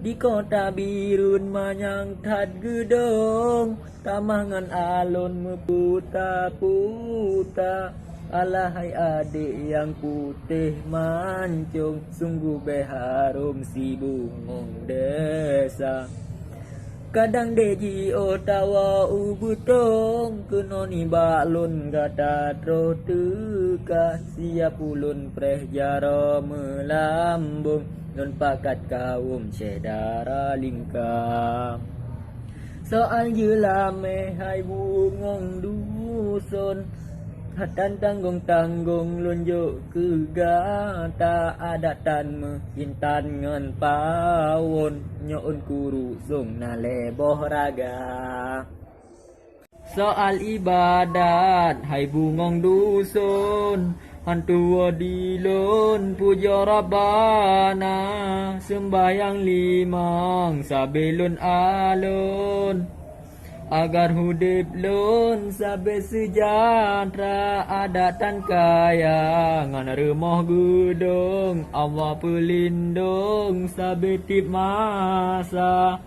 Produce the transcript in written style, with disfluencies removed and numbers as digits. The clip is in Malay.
di kota birun manyang tad gedong, tamangan alun meputa-puta. Alahai adik yang putih mancung, sungguh beharum si bungong desa. Kadang deji otawa ubutong, kenoni balun kata tro teka. Siap ulun preh jaro melambung, non pakat kaum cedara lingkam. Soal jelame hai bungong dusun, hatan tanggung-tanggung lunjuk ke gata. Adatan mehintan ngan pawon, nyon kuru sung na leboh raga. Soal ibadat hai bungong dusun, hantu dilun puja Rabbana. Sembayang limang sabelun alun, agar hudip lun sabe sejahtera. Adatan kaya ngan rumah gedung, Allah pelindung sabe tip masa.